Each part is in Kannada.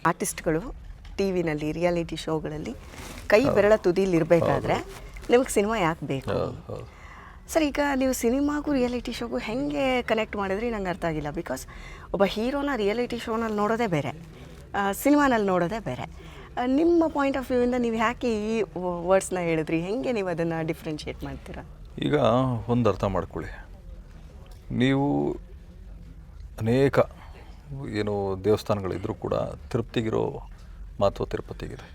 ಆರ್ಟಿಸ್ಟ್ಗಳು ಟಿ ವಿನಲ್ಲಿ ರಿಯಾಲಿಟಿ ಶೋಗಳಲ್ಲಿ ಕೈ ಬೆರಳ ತುದಿಲಿ ಇರಬೇಕಾದ್ರೆ ನಿಮಗೆ ಸಿನಿಮಾ ಯಾಕೆ ಬೇಕು ಸರ್? ಈಗ ನೀವು ಸಿನಿಮಾಗೂ ರಿಯಾಲಿಟಿ ಶೋಗೂ ಹೆಂಗೆ ಕನೆಕ್ಟ್ ಮಾಡಿದ್ರಿ ನಂಗೆ ಅರ್ಥ ಆಗಿಲ್ಲ. ಬಿಕಾಸ್ ಒಬ್ಬ ಹೀರೋನ ರಿಯಾಲಿಟಿ ಶೋನಲ್ಲಿ ನೋಡೋದೇ ಬೇರೆ, ಸಿನಿಮಾನಲ್ಲಿ ನೋಡೋದೇ ಬೇರೆ. ನಿಮ್ಮ ಪಾಯಿಂಟ್ ಆಫ್ ವ್ಯೂವಿಂದ ನೀವು ಯಾಕೆ ಈ ವರ್ಡ್ಸ್ನ ಹೇಳಿದ್ರಿ? ಹೆಂಗೆ ನೀವು ಅದನ್ನು ಡಿಫ್ರೆನ್ಷಿಯೇಟ್ ಮಾಡ್ತೀರಾ? ಈಗ ಒಂದು ಅರ್ಥ ಮಾಡ್ಕೊಳ್ಳಿ, ನೀವು ಅನೇಕ ಏನು ದೇವಸ್ಥಾನಗಳಿದ್ರೂ ಕೂಡ ತಿರುಪತಿಗಿರೋ ಮಹತ್ವ ತಿರುಪತಿಗಿದೆ,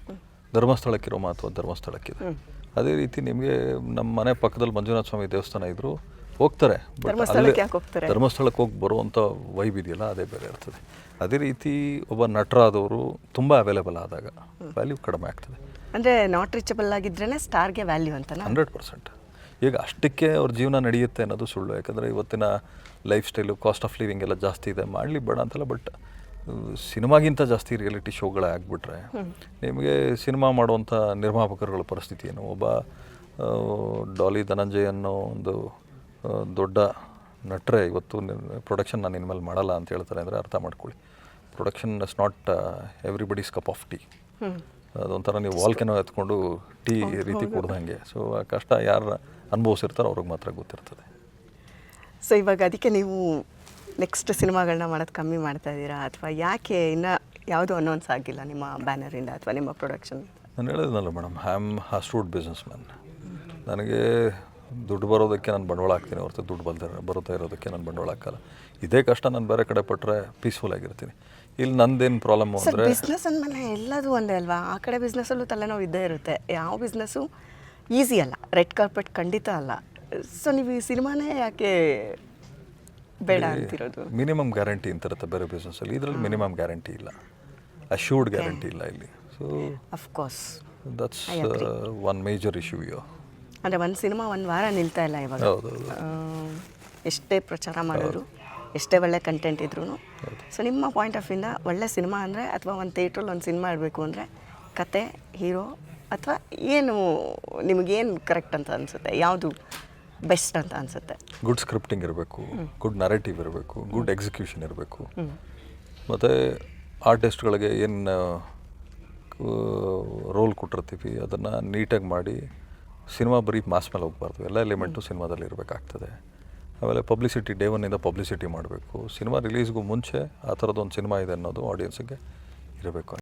ಧರ್ಮಸ್ಥಳಕ್ಕಿರೋ ಮಹತ್ವ ಧರ್ಮಸ್ಥಳಕ್ಕಿದೆ. ಅದೇ ರೀತಿ ನಿಮಗೆ ನಮ್ಮ ಮನೆ ಪಕ್ಕದಲ್ಲಿ ಮಂಜುನಾಥ ಸ್ವಾಮಿ ದೇವಸ್ಥಾನ ಇದ್ದರೂ ಹೋಗ್ತಾರೆ, ಬಟ್ ಅಲ್ಲಿ ಧರ್ಮಸ್ಥಳಕ್ಕೆ ಹೋಗಿ ಬರುವಂಥ ವೈಬ್ ಇದೆಯಲ್ಲ ಅದೇ ಬೇರೆ ಇರ್ತದೆ. ಅದೇ ರೀತಿ ಒಬ್ಬ ನಟರಾದವರು ತುಂಬ ಅವೈಲೇಬಲ್ ಆದಾಗ ವ್ಯಾಲ್ಯೂ ಕಡಿಮೆ ಆಗ್ತದೆ. ಅಂದರೆ ನಾಟ್ ರೀಚಬಲ್ ಆಗಿದ್ರೇ ಸ್ಟಾರ್ಗೆ ವ್ಯಾಲ್ಯೂ ಅಂತ 100%. ಈಗ ಅಷ್ಟಕ್ಕೆ ಅವ್ರ ಜೀವನ ನಡೆಯುತ್ತೆ ಅನ್ನೋದು ಸುಳ್ಳು. ಯಾಕಂದರೆ ಇವತ್ತಿನ life style, cost of living ಎಲ್ಲ ಜಾಸ್ತಿ ಇದೆ, ಮಾಡಲಿ ಬೇಡ ಅಂತಲ್ಲ. ಬಟ್ ಸಿನಿಮಾಗಿಂತ ಜಾಸ್ತಿ ರಿಯಾಲಿಟಿ ಶೋಗಳೇ ಆಗಿಬಿಟ್ರೆ ನಿಮಗೆ ಸಿನಿಮಾ ಮಾಡುವಂಥ ನಿರ್ಮಾಪಕರುಗಳ ಪರಿಸ್ಥಿತಿ ಏನು? ಒಬ್ಬ ಡಾಲಿ ಧನಂಜಯ್ ಅನ್ನೋ ಒಂದು ದೊಡ್ಡ ನಟರೆ ಇವತ್ತು ಪ್ರೊಡಕ್ಷನ್ ನಾನು ಇನ್ಮೇಲೆ ಮಾಡಲ್ಲ ಅಂತ ಹೇಳ್ತಾರೆ ಅಂದರೆ ಅರ್ಥ ಮಾಡ್ಕೊಳ್ಳಿ, production is not everybody's cup of tea. ಅದೊಂಥರ ನೀವು ವಾಲ್ಕೆನೋ ಎತ್ಕೊಂಡು ಟೀ ರೀತಿ ಕುಡ್ದಂಗೆ. ಸೊ ಆ ಕಷ್ಟ ಯಾರು ಅನುಭವಿಸಿರ್ತಾರೋ ಅವ್ರಿಗೆ ಮಾತ್ರ ಗೊತ್ತಿರ್ತದೆ. ಸೊ ಇವಾಗ ಅದಕ್ಕೆ ನೀವು ನೆಕ್ಸ್ಟ್ ಸಿನಿಮಾಗಳನ್ನ ಮಾಡೋದು ಕಮ್ಮಿ ಮಾಡ್ತಾ ಇದ್ದೀರಾ, ಅಥವಾ ಯಾಕೆ ಇನ್ನೂ ಯಾವುದೂ ಅನೌನ್ಸ್ ಆಗಿಲ್ಲ ನಿಮ್ಮ ಬ್ಯಾನರಿಂದ ಅಥವಾ ನಿಮ್ಮ ಪ್ರೊಡಕ್ಷನ್? ನಾನು ಹೇಳಿದ್ನಲ್ಲ madam, I am a shrewd businessman. ನನಗೆ ದುಡ್ಡು ಬರೋದಕ್ಕೆ ನಾನು ಬಂಡವಾಳ ಹಾಕ್ತೀನಿ ಹೊರತು ದುಡ್ಡು ಬರುತ್ತಾ ಇರೋದಕ್ಕೆ ನಾನು ಬಂಡವಾಳ ಹಾಕಲ್ಲ. ಇದೇ ಕಷ್ಟ ನಾನು ಬೇರೆ ಕಡೆ ಪಟ್ಟರೆ ಪೀಸ್ಫುಲ್ ಆಗಿರ್ತೀನಿ. ಇಲ್ಲಿ ನಂದೇನು ಪ್ರಾಬ್ಲಮ್ಮು ಅಂದರೆ, ಬಿಸ್ನೆಸ್ ಅಂದಮೇಲೆ ಎಲ್ಲದೂ ಒಂದೇ ಅಲ್ವಾ? ಆ ಕಡೆ ಬಿಸ್ನೆಸ್ಸಲ್ಲೂ ತಲೆನೋವು ಇದ್ದೇ ಇರುತ್ತೆ. ಯಾವ ಬಿಸ್ನೆಸ್ಸು ಈಸಿ ಅಲ್ಲ, ರೆಡ್ ಕಾರ್ಪೆಟ್ ಖಂಡಿತ ಅಲ್ಲ. ಸೊ ನೀವು ಈ ಸಿನಿಮಾನೇ ಯಾಕೆ ಬೇಡ ಅಂತಿರೋದು? ಮಿನಿಮಮ್ ಗ್ಯಾರಂಟಿ ಅಂತ ಇರುತ್ತೆ ಬೇರೆ ಬಿಸ್ನೆಸ್ಸಲ್ಲಿ, ಇದರಲ್ಲಿ ಮಿನಿಮಮ್ ಗ್ಯಾರಂಟಿ ಇಲ್ಲ, ಅಶ್ಯೂರ್ಡ್ ಗ್ಯಾರಂಟಿ ಇಲ್ಲ ಇಲ್ಲಿ. So of course that's one major issue. ಅಂದರೆ ಒಂದು ಸಿನಿಮಾ ಒಂದು ವಾರ ನಿಲ್ತಾ ಇಲ್ಲ ಇವಾಗ. ಎಷ್ಟೇ ಪ್ರಚಾರ ಮಾಡಿದ್ರು, ಎಷ್ಟೇ ಒಳ್ಳೆ ಕಂಟೆಂಟ್ ಇದ್ರೂ. ಸೊ ನಿಮ್ಮ ಪಾಯಿಂಟ್ ಆಫ್ ವ್ಯೂಯಿಂದ ಒಳ್ಳೆ ಸಿನಿಮಾ ಅಂದರೆ, ಅಥವಾ ಒಂದು ಥಿಯೇಟ್ರಲ್ಲಿ ಒಂದು ಸಿನಿಮಾ ಇಡಬೇಕು ಅಂದರೆ ಕತೆ, ಹೀರೋ, ಅಥವಾ ಏನು ನಿಮಗೇನು ಕರೆಕ್ಟ್ ಅಂತ ಅನಿಸುತ್ತೆ? ಯಾವುದು ಬೆಸ್ಟ್ ಅಂತ ಅನಿಸುತ್ತೆ? ಗುಡ್ ಸ್ಕ್ರಿಪ್ಟಿಂಗ್ ಇರಬೇಕು, ಗುಡ್ ನರೇಟಿವ್ ಇರಬೇಕು, ಗುಡ್ ಎಕ್ಸಿಕ್ಯೂಷನ್ ಇರಬೇಕು, ಮತ್ತು ಆರ್ಟಿಸ್ಟ್ಗಳಿಗೆ ಏನು ರೋಲ್ ಕೊಟ್ಟಿರ್ತೀವಿ ಅದನ್ನು ನೀಟಾಗಿ ಮಾಡಿ. ಸಿನಿಮಾ ಬರೀ ಮಾಸ್ ಮೇಲೆ ಹೋಗಬಾರ್ದು, ಎಲ್ಲ ಎಲಿಮೆಂಟು ಸಿನಿಮಾದಲ್ಲಿ ಇರಬೇಕಾಗ್ತದೆ. ಆಮೇಲೆ ಪಬ್ಲಿಸಿಟಿ, ಡೇ ಒನ್ನಿಂದ ಪಬ್ಲಿಸಿಟಿ ಮಾಡಬೇಕು. ಸಿನಿಮಾ ರಿಲೀಸ್ಗೂ ಮುಂಚೆ ಆ ಥರದ್ದೊಂದು ಸಿನಿಮಾ ಇದೆ ಅನ್ನೋದು ಆಡಿಯನ್ಸಿಗೆ ಇರಬೇಕು.